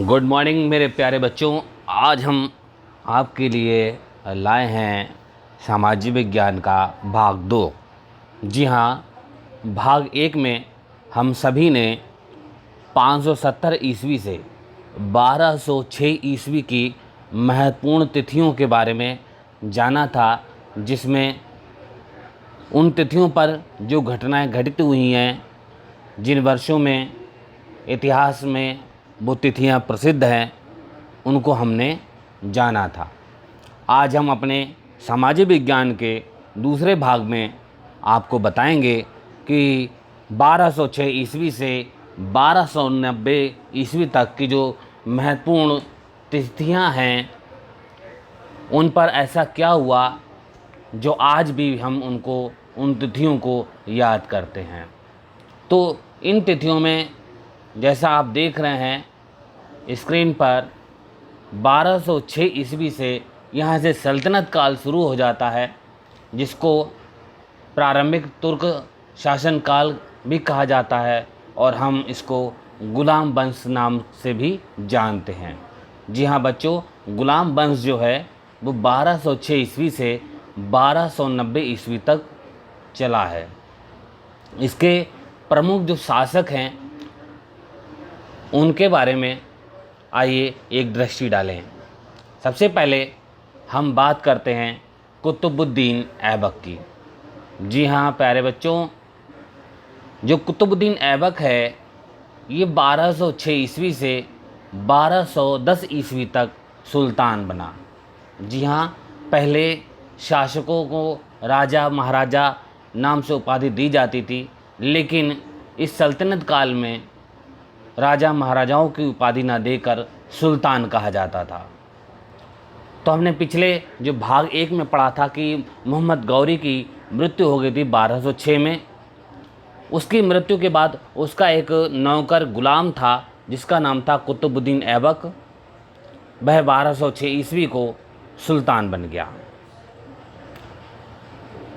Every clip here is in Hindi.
गुड मॉर्निंग मेरे प्यारे बच्चों। आज हम आपके लिए लाए हैं सामाजिक विज्ञान का भाग 2। जी हाँ, भाग 1 में हम सभी ने 570 ईस्वी से 1206 ईस्वी की महत्वपूर्ण तिथियों के बारे में जाना था, जिसमें उन तिथियों पर जो घटनाएं घटित हुई हैं, जिन वर्षों में इतिहास में वो तिथियां प्रसिद्ध हैं, उनको हमने जाना था। आज हम अपने सामाजिक विज्ञान के दूसरे भाग में आपको बताएंगे कि 1206 ईस्वी से 1290 ईस्वी तक की जो महत्वपूर्ण तिथियां हैं, उन पर ऐसा क्या हुआ जो आज भी हम उन तिथियों को याद करते हैं। तो इन तिथियों में जैसा आप देख रहे हैं स्क्रीन पर, 1206 ईस्वी से यहाँ से सल्तनत काल शुरू हो जाता है, जिसको प्रारंभिक तुर्क शासन काल भी कहा जाता है और हम इसको गुलाम वंश नाम से भी जानते हैं। जी हाँ बच्चों, गुलाम वंश जो है वो 1206 ईस्वी से 1290 ईस्वी तक चला है। इसके प्रमुख जो शासक हैं उनके बारे में आइए एक दृष्टि डालें। सबसे पहले हम बात करते हैं कुतुबुद्दीन ऐबक की। जी हाँ प्यारे बच्चों, जो कुतुबुद्दीन ऐबक है ये 1206 ईस्वी से 1210 ईस्वी तक सुल्तान बना। जी हाँ, पहले शासकों को राजा महाराजा नाम से उपाधि दी जाती थी, लेकिन इस सल्तनत काल में राजा महाराजाओं की उपाधि ना देकर सुल्तान कहा जाता था। तो हमने पिछले जो भाग 1 में पढ़ा था कि मोहम्मद गौरी की मृत्यु हो गई थी 1206 में। उसकी मृत्यु के बाद उसका एक नौकर गुलाम था जिसका नाम था कुतुबुद्दीन ऐबक। वह 1206 ईस्वी को सुल्तान बन गया।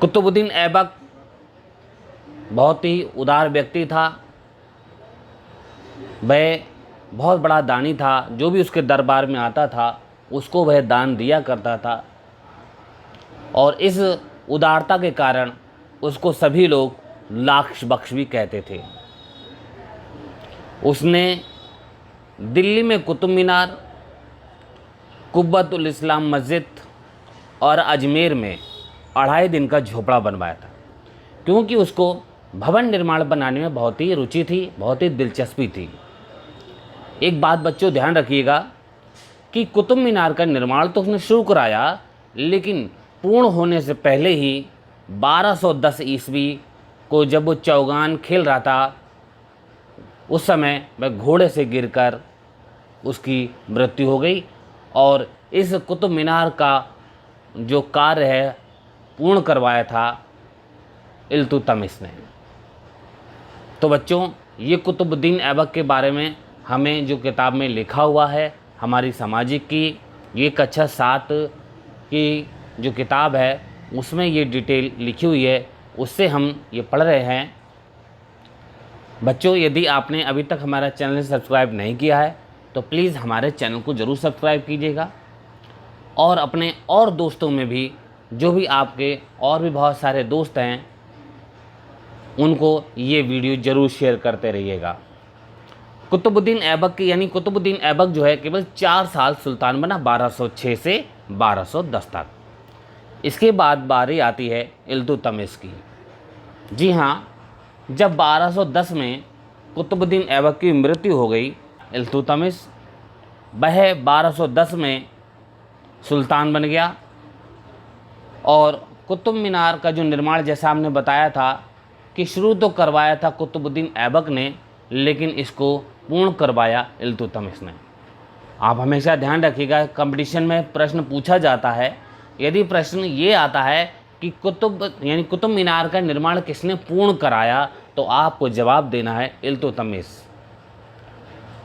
कुतुबुद्दीन ऐबक बहुत ही उदार व्यक्ति था। वह बहुत बड़ा दानी था। जो भी उसके दरबार में आता था उसको वह दान दिया करता था, और इस उदारता के कारण उसको सभी लोग लाख बख्श भी कहते थे। उसने दिल्ली में कुतुब मीनार, कुब्बतुल इस्लाम मस्जिद और अजमेर में 2.5 दिन का झोपड़ा बनवाया था, क्योंकि उसको भवन निर्माण बनाने में बहुत ही रुचि थी, बहुत ही दिलचस्पी थी। एक बात बच्चों ध्यान रखिएगा कि कुतुब मीनार का निर्माण तो उसने शुरू कराया, लेकिन पूर्ण होने से पहले ही 1210 ईस्वी को जब वो चौगान खेल रहा था, उस समय वह घोड़े से गिरकर उसकी मृत्यु हो गई। और इस कुतुब मीनार का जो कार्य है पूर्ण करवाया था इल्तुतमिश ने। तो बच्चों, ये कुतुबुद्दीन ऐबक के बारे में हमें जो किताब में लिखा हुआ है हमारी सामाजिक की, ये कक्षा 7 की जो किताब है उसमें ये डिटेल लिखी हुई है, उससे हम ये पढ़ रहे हैं। बच्चों, यदि आपने अभी तक हमारा चैनल सब्सक्राइब नहीं किया है तो प्लीज़ हमारे चैनल को ज़रूर सब्सक्राइब कीजिएगा, और अपने और दोस्तों में भी, जो भी आपके और भी बहुत सारे दोस्त हैं, उनको ये वीडियो ज़रूर शेयर करते रहिएगा। कुतुबुद्दीन ऐबक की यानी कुतुबुद्दीन ऐबक जो है केवल 4 साल सुल्तान बना, 1206 से 1210 तक। इसके बाद बारी आती है इल्तुतमिश की। जी हाँ, जब 1210 में कुतुबुद्दीन ऐबक की मृत्यु हो गई, इल्तुतमिश वह 1210 में सुल्तान बन गया। और कुतुब मीनार का जो निर्माण, जैसा हमने बताया था कि शुरू तो करवाया था कुतुबुद्दीन ऐबक ने, लेकिन इसको पूर्ण करवाया इल्तुतमिश ने। आप हमेशा ध्यान रखिएगा, कंपटीशन में प्रश्न पूछा जाता है। यदि प्रश्न ये आता है कि कुतुब मीनार का निर्माण किसने पूर्ण कराया, तो आपको जवाब देना है इल्तुतमिश।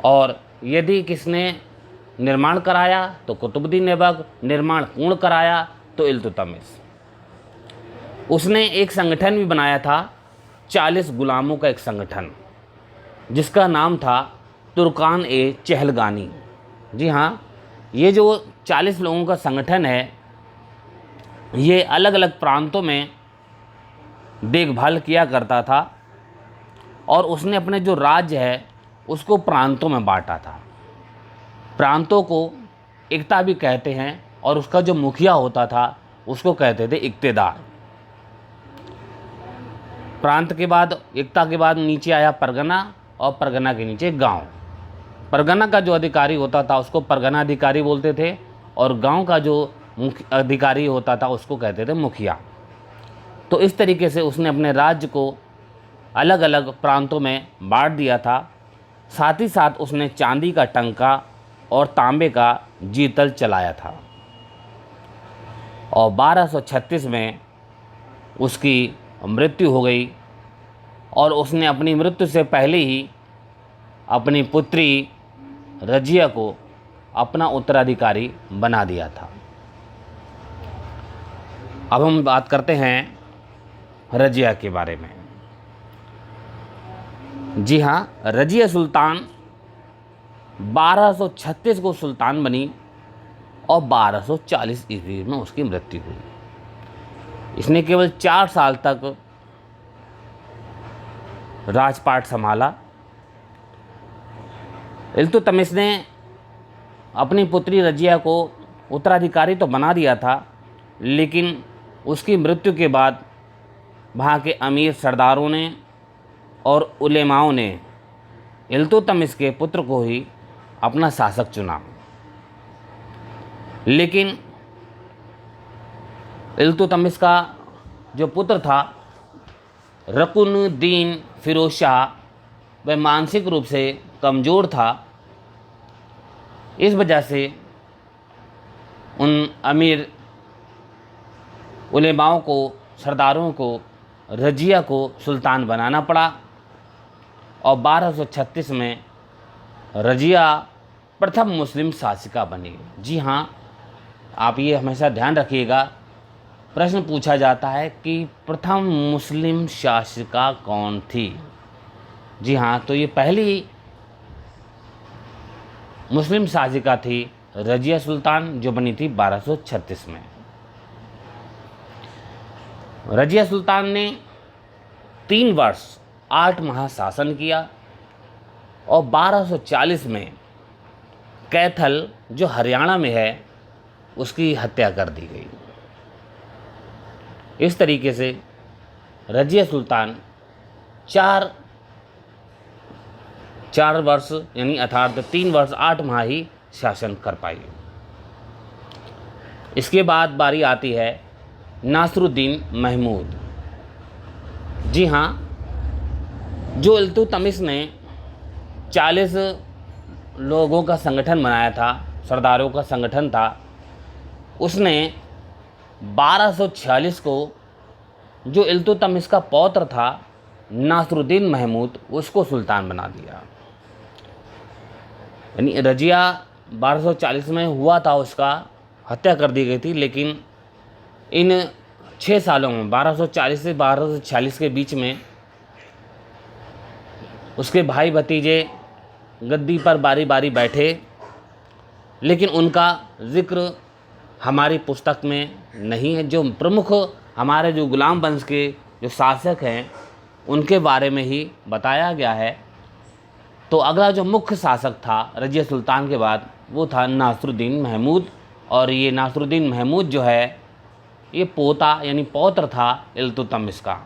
और यदि किसने निर्माण कराया तो कुतुबुद्दीन ऐबक, निर्माण पूर्ण कराया तो इल्तुतमिश। उसने एक संगठन भी बनाया था, 40 गुलामों का एक संगठन, जिसका नाम था तुर्कान ए चहलगानी। जी हाँ, ये जो 40 लोगों का संगठन है, ये अलग अलग प्रांतों में देखभाल किया करता था और उसने अपने जो राज्य है उसको प्रांतों में बांटा था। प्रांतों को एकता भी कहते हैं और उसका जो मुखिया होता था उसको कहते थे इक्तेदार। प्रांत के बाद, एकता के बाद नीचे आया परगना और परगना के नीचे गांव। परगना का जो अधिकारी होता था उसको परगना अधिकारी बोलते थे और गांव का जो मुख्य अधिकारी होता था उसको कहते थे मुखिया। तो इस तरीके से उसने अपने राज्य को अलग अलग प्रांतों में बांट दिया था। साथ ही साथ उसने चांदी का टंका और तांबे का जीतल चलाया था और 1236 में उसकी मृत्यु हो गई और उसने अपनी मृत्यु से पहले ही अपनी पुत्री रजिया को अपना उत्तराधिकारी बना दिया था। अब हम बात करते हैं रजिया के बारे में। जी हाँ, रजिया सुल्तान 1236 को सुल्तान बनी और 1240 ईस्वी में उसकी मृत्यु हुई। इसने केवल 4 साल तक राजपाट संभाला। इल्तुतमिश ने अपनी पुत्री रजिया को उत्तराधिकारी तो बना दिया था, लेकिन उसकी मृत्यु के बाद वहाँ के अमीर सरदारों ने और उलेमाओं ने इल्तुतमिश के पुत्र को ही अपना शासक चुना। लेकिन इल्तुतमिश का जो पुत्र था रकुनुद्दीन फिरोज शाह, वह मानसिक रूप से कमज़ोर था। इस वजह से उन अमीर उलेमाओं को, सरदारों को रजिया को सुल्तान बनाना पड़ा और 1236 में रजिया प्रथम मुस्लिम शासिका बनी। जी हाँ, आप ये हमेशा ध्यान रखिएगा, प्रश्न पूछा जाता है कि प्रथम मुस्लिम शासिका कौन थी। जी हाँ, तो ये पहली मुस्लिम शासिका थी रजिया सुल्तान, जो बनी थी 1236 में। रजिया सुल्तान ने 3 वर्ष 8 माह शासन किया और 1240 में कैथल, जो हरियाणा में है, उसकी हत्या कर दी गई। इस तरीके से रजिया सुल्तान 4 वर्ष यानी अर्थात 3 वर्ष 8 माह ही शासन कर पाई। इसके बाद बारी आती है नासरुद्दीन महमूद। जी हाँ, जो इल्तुतमिश ने 40 लोगों का संगठन बनाया था, सरदारों का संगठन था, उसने 1246 को जो इल्तुतमिश का पौत्र था नासरुद्दीन महमूद, उसको सुल्तान बना दिया। यानी रजिया 1240 में हुआ था, उसका हत्या कर दी गई थी, लेकिन इन 6 सालों में 1240 से 1246 के बीच में उसके भाई भतीजे गद्दी पर बारी बारी बैठे, लेकिन उनका जिक्र हमारी पुस्तक में नहीं है। जो प्रमुख हमारे जो गुलाम वंश के जो शासक हैं उनके बारे में ही बताया गया है। तो अगला जो मुख्य शासक था रजिया सुल्तान के बाद, वो था नासरुद्दीन महमूद। और ये नासरुद्दीन महमूद जो है, ये पोता यानी पौत्र था इल्तुतमिश का।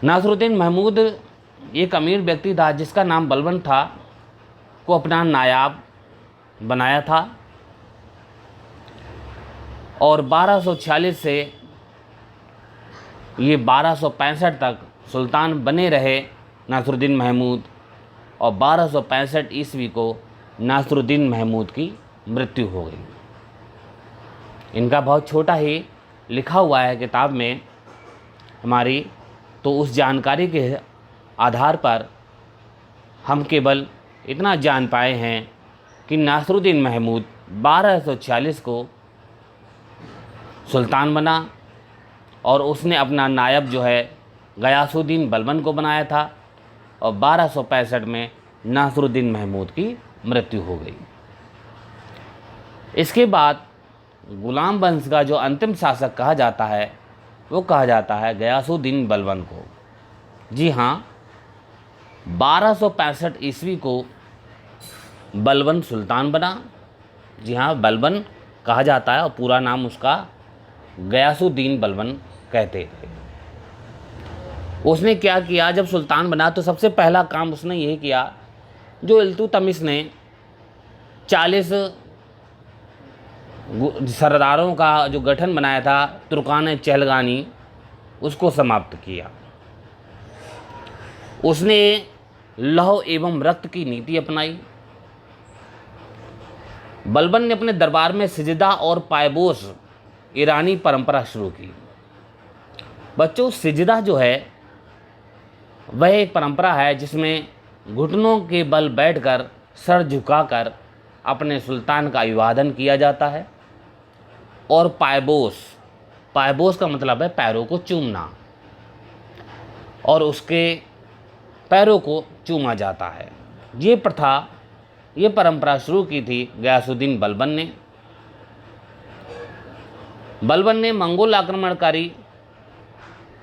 नासरुद्दीन महमूद एक अमीर व्यक्ति था जिसका नाम बलबन था, को अपना नायाब बनाया था और 1246 से ये 1265 तक सुल्तान बने रहे नासरुद्दीन महमूद और 1265 ईस्वी को नासरुद्दीन महमूद की मृत्यु हो गई। इनका बहुत छोटा ही लिखा हुआ है किताब में हमारी, तो उस जानकारी के आधार पर हम केवल इतना जान पाए हैं कि नासरुद्दीन महमूद 1246 को सुल्तान बना और उसने अपना नायब जो है गयासुद्दीन बलबन को बनाया था और 1265 में नासरुद्दीन महमूद की मृत्यु हो गई। इसके बाद गुलाम वंश का जो अंतिम शासक कहा जाता है वो कहा जाता है गयासुद्दीन बलबन को। जी हाँ, 1265 ईस्वी को बलबन सुल्तान बना। जी हाँ, बलबन कहा जाता है और पूरा नाम उसका गयासुद्दीन बलबन कहते थे। उसने क्या किया, जब सुल्तान बना तो सबसे पहला काम उसने यही किया, जो इल्तुतमिश ने 40 सरदारों का जो गठन बनाया था तुर्कान चहलगानी, उसको समाप्त किया। उसने लौह एवं रक्त की नीति अपनाई। बलबन ने अपने दरबार में सिजदा और पायबोस ईरानी परंपरा शुरू की। बच्चों, सिजदा जो है वह एक परंपरा है जिसमें घुटनों के बल बैठकर सर झुकाकर अपने सुल्तान का अभिवादन किया जाता है। और पायबोस, पायबोस का मतलब है पैरों को चूमना, और उसके पैरों को चूमा जाता है। ये प्रथा, ये परंपरा शुरू की थी गयासुद्दीन बलबन ने। बलबन ने मंगोल आक्रमणकारी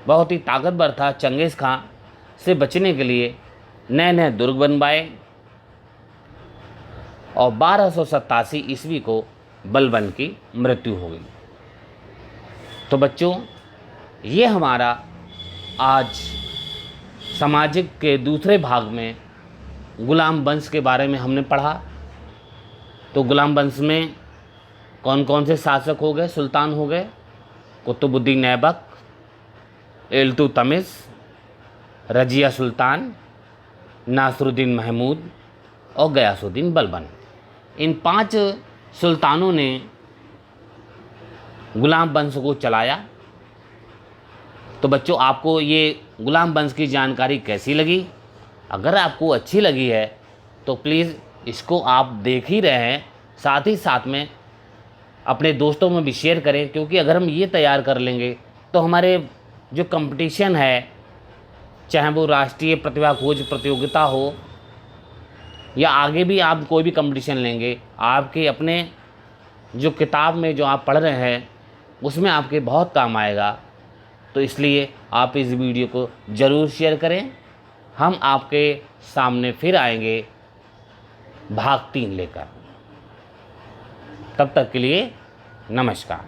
बहुत ही ताकतवर था चंगेज़ खां से बचने के लिए नए नए दुर्ग बनवाए, और 1287 ईस्वी को बलबन की मृत्यु हो गई। तो बच्चों, ये हमारा आज सामाजिक के दूसरे भाग में गुलाम वंश के बारे में हमने पढ़ा। तो गुलाम वंश में कौन कौन से शासक हो गए, सुल्तान हो गए? कुतुबुद्दीन ऐबक, इल्तुतमिश, रजिया सुल्तान, नासरुद्दीन महमूद और गयासुद्दीन बलबन। इन 5 सुल्तानों ने गुलाम वंश को चलाया। तो बच्चों, आपको ये गुलाम वंश की जानकारी कैसी लगी? अगर आपको अच्छी लगी है तो प्लीज़ इसको आप देख ही रहे हैं, साथ ही साथ में अपने दोस्तों में भी शेयर करें, क्योंकि अगर हम ये तैयार कर लेंगे तो हमारे जो कंपटीशन है, चाहे वो राष्ट्रीय प्रतिभा खोज प्रतियोगिता हो या आगे भी आप कोई भी कंपटीशन लेंगे, आपके अपने जो किताब में जो आप पढ़ रहे हैं उसमें आपके बहुत काम आएगा। तो इसलिए आप इस वीडियो को ज़रूर शेयर करें। हम आपके सामने फिर आएंगे भाग 3 लेकर। तब तक के लिए नमस्कार।